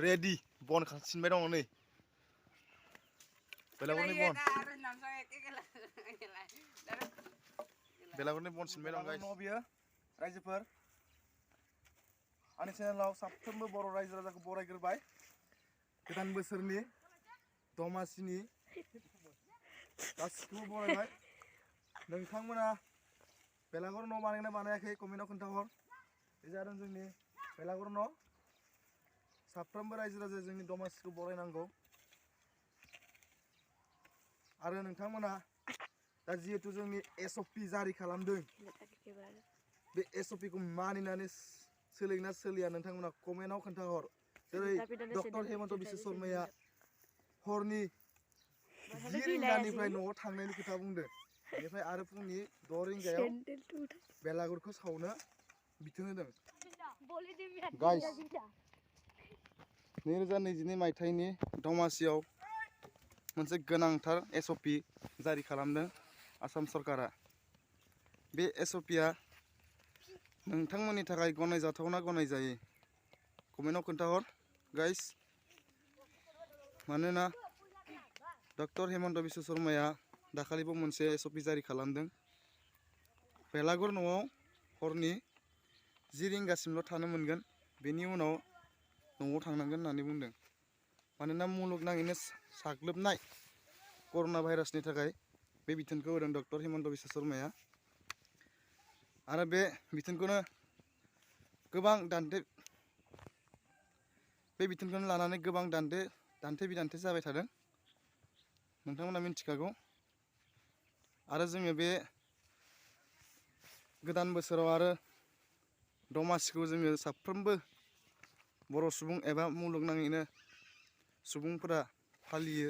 ready बन खांसिनबाय दङ नै बेलागुरनि बन सिनबाय दं गाइस बियो रायजोफोर आंनि चेनेलाव साफ्रोमबो बर' रायजो राजाखौ बरायग्रोबाय गोदान बोसोरनि दमासिनि गासिखौबो बरायबाय नोंथांमोना बेलागुर न' बानायना बानायाखै कमेन्टआव खोन्थाहर बे जादों जोंनि बेलागुर न' साफ्रोमबो रायजो राजा जोंनि दमासिखौ बरायनांगौ आरो नोंथांमोना दा जिहेतु जोंनि एसअपि जारि खालामदों बे एसअपिखौ मानिनानै सोलिना सोलिया नोंथांमोना कमेन्टआव खोन्थाहर जेरै डक्टर हेमन्त बिश्व शर्माया हरनि 10 रिंगानिफ्राय न'आव थांनायनि खोथा बुंदों बेनिफ्राय आरो फुंनि 6 रिंगायाव बेलागुरखौ सावनो बिथोन होदों गाइस 2022 मायथाइनि दमासियाव मोनसे गोनांथार एसअपि जारि खालामदों आसाम सरकारा बे एसअपिआ नोंथांमोननि थाखाय गनायजाथावना गनायजायै कमेन्टआव खोन्थाहर गाइस मानोना डक्टर हेमन्त बिश्व शर्माया दाखालिबो मोनसे एसअपि जारि खालामदों बेलागुर न'आव हरनि 10 रिंगासिमल' थानो मोनगोन बेनि उनाव न'आव थांनांगोन होननानै बुंदों मानोना मुलुगनाङैनो साग्लोबनाय कर'ना भाइरासनि थाखाय बे बिथोनखौ होदों डक्टर हेमन्त बिश्व शर्माया आरो बे बिथोनखौनो गोबां लानानै गोबां दान्थे बिदान्थे जाबाय थादों नोंथांमोना मिन्थिखागौ आरो जोङो बे गोदान बोसोराव आरो दमासिखौ जोङो साफ्रोमबो बर' सुबुं एबा मुलुगनाङैनो सुबुंफोरा फालियो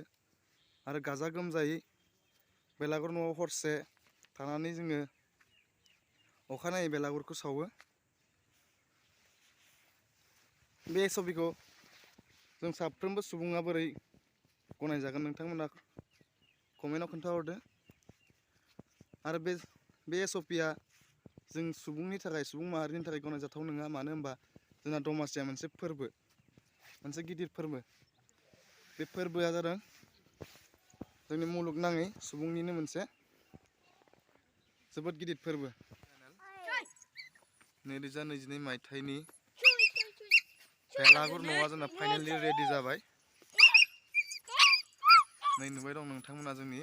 आरो गाजा गोमजायै बेलागुर न'आव हरसे थानानै जोङो अखानायै बेलागुरखौ सावो बे एसअपिखौ जों साफ्रोमबो सुबुङा बोरै गनायजागोन नोंथांमोना कमेन्टआव खोन्थाहरदो आरो बे एसअपिआ जों सुबुंनि थाखाय सुबुं माहारिनि थाखाय गनायजाथाव नङा मानो होनबा जोंना दमासिया मोनसे फोरबो मोनसे गिदिर फोरबो बे फोरबोआ जादों जोंनि मुलुगनाङै सुबुंनिनो मोनसे जोबोद गिदिर फोरबो 2022 मायथाइनि बेलागुर न'आ जोंना फाइनालि रेडि जाबाय नै नुबाय दं नोंथांमोना जोंनि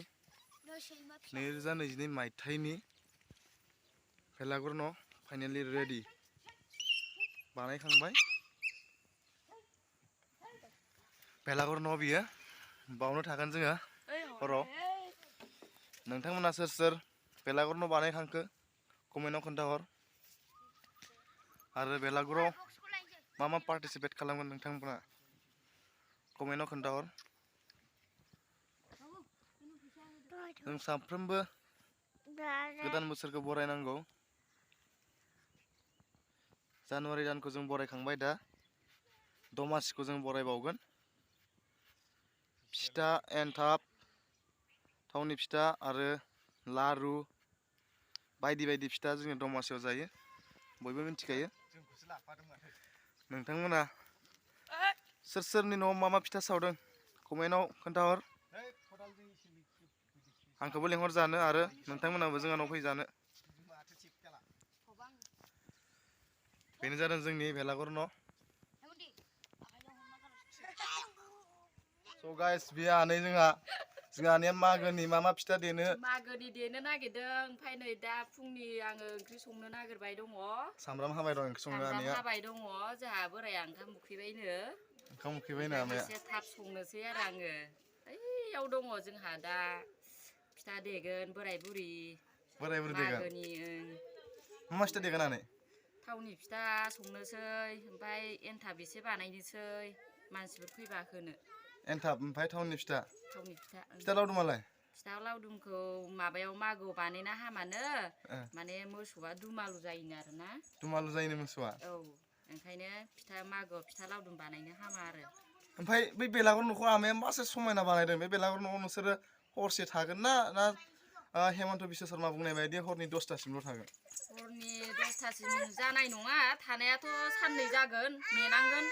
2022 मायथाइनि बेलागुर न' फाइनालि रेडि बानायखांबाय बेलागुर न' बियो बावनो थागोन जोङो हराव नोंथांमोना सोर सोर बेलागुर न' बानायखांखो कमेन्टआव खोन्थाहर आरो बेलागुराव मा पार्टिसिपेट खालामगोन नोंथांमोना कमेन्टआव खोन्थाहर जों साफ्रोमबो गोदान बोसोरखौ बरायनांगौ जानुवारि दानखौ जों बरायखांबाय दा दमासिखौ जों बरायबावगोन फिथा एन्थाब थावनि फिथा आरो लारु बायदि बायदि फिथा जोङो दमासियाव जायो बयबो मिन्थिखायो नोंथांमोना सोर सोरनि न'आव मा फिथा सावदों कमेन्टआव खोन्थाहर आंखौबो लेंहर जानो आरो नोंथांमोनाबो जोंहानाव फैजानो बेनो जादों जोंनि बेलागुर न' स' गाइस बे आनै जोंहानिया मागोनि मा फिथा देनो नागिरदों ओमफ्राय नै दा फुंनि आङो ओंख्रि संनो नागिरबाय दङ सामब्राम हाबाय दं ओंख्रि संनो आनैया हाबाय दङ जोंहा बोराया ओंखाम उखैबायनो आमाया एसे थाब संनोसै आरो आङो ओइयाव दङ जोंहा दा फिथा देगोन बोराय बुरि मागोनि मा फिथा देगोन आनै थावनि फिथा संनोसै ओमफ्राय एन्थाब एसे बानायनोसै मानसिफोर फैबा होनो एन्थाब ओमफ्राय थावनि फिथा लावदुमालाय फिथा लावदुमखौ माबायाव मागोआव बानायना हामानो माने मोसौआ दुमालु जायोनो आरोना दुमालु जायोनो मोसौआ औ ओंखायनो मागोआव फिथा लावदुम बानायनो हामा आरो ओमफ्राय बै बेलागुर न'खौ आमाया मासे समायना बानायदों बे बेलागुर न'आव नोंसोरो हरसे थागोन ना हेमन्त बिश्व शर्मा बुंनाय बायदि हरनि 10टासिमल' थागोन हरनि 10टासिम जानाय नङा थानायाथ' साननै जागोन नेनांगोन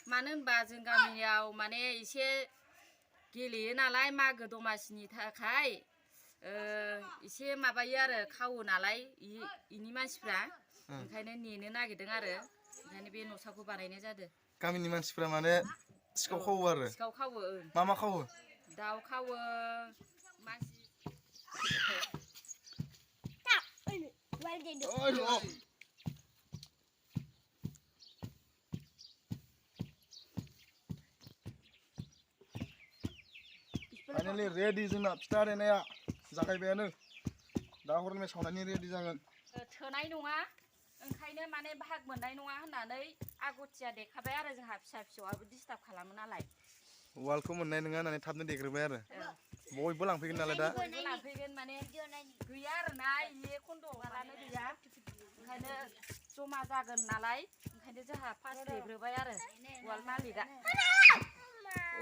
मानो होनबा जों गामियाव माने एसे गेलेयो नालाय मागो दमासिनि थाखाय एसे माबायो आरो खावो नालाय इनि मानसिफ्रा ओंखायनो नेनो नागिरदों आरो ओंखायनो बे न'साखौ बानायनाय जादों गामिनि मानसिफ्रा माने सिखाव खावो आरो सिखाव खावो मा खावो दाउ खावो मानसि फाइनालि रेडि जोंना फिथा देनाया जागायबायानो दा हरनि सावनायनि रेडि जागोन थोनाय नङा ओंखायनो माने भाग मोननाय नङा होननानै आगथिया देखाबाय आरो जोंहा फिसा फिसौआबो डिस्टार्ब खालामो नालाय उवालखौ मोननाय नङा होननानै थाबनो देग्रोबाय आरो बयबो लांफैगोन नालाय दा बयबो लांफैगोन माने गैया आरोना इयो खन्द'आनो गैया ओंखायनो जमा जागोन नालाय ओंखायनो जोंहा फार्स्ट देग्रोबाय आरो उवाल मालिकआ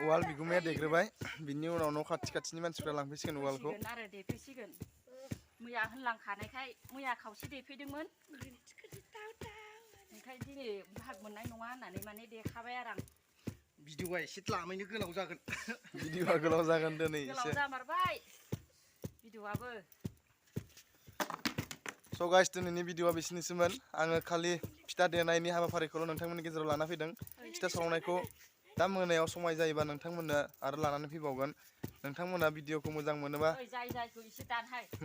उवाल बिगुमाया देग्रोबाय बिनि उनाव न' खाथिनि मानसिफ्रा लांफैसिगोन उवालखौ आरो देफैसिगोन मैया होनलांखानायखाय मैया खावसे देफैदोंमोन ओंखाय दिनै भाग मोननाय नङा होननानै माने देखाबाय आरो आं भिडिअआ एसे द्लामैनो गोलाव जागोन भिडिअआ गोलाव जागोन दिनै एसे गोलाव जामारबाय भिडिअआबो स' गाइस दिनैनि भिडिअआ बिसिनिसोमोन आङो खालि फिथा देनायनि हाबाफारिखौल' नोंथांमोननि गेजेराव लाना फैदों फिथा सावनायखौ दा मोनायाव समाय जायोबा नोंथांमोननो आरो लानानै फैबावगोन नोंथांमोना भिडिअखौ मोजां मोनोबा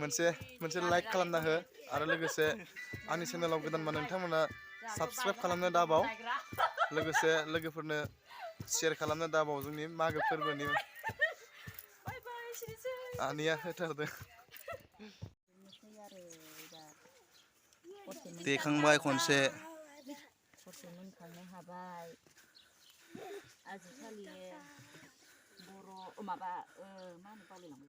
मोनसे लाइक खालामना हो आरो लोगोसे आंनि चेनेलाव गोदानबा नोंथांमोना साबस्क्राइब खालामनो दाबाव लोगोसे लोगोफोरनो शेयार खालामनो दाबाव जोंनि मागो फोरबोनि आनैया होथारदों देखांबाय खनसे मोनखांनो हाबाय आजिखालि बर' माबा मा होनो बावलायलांबाय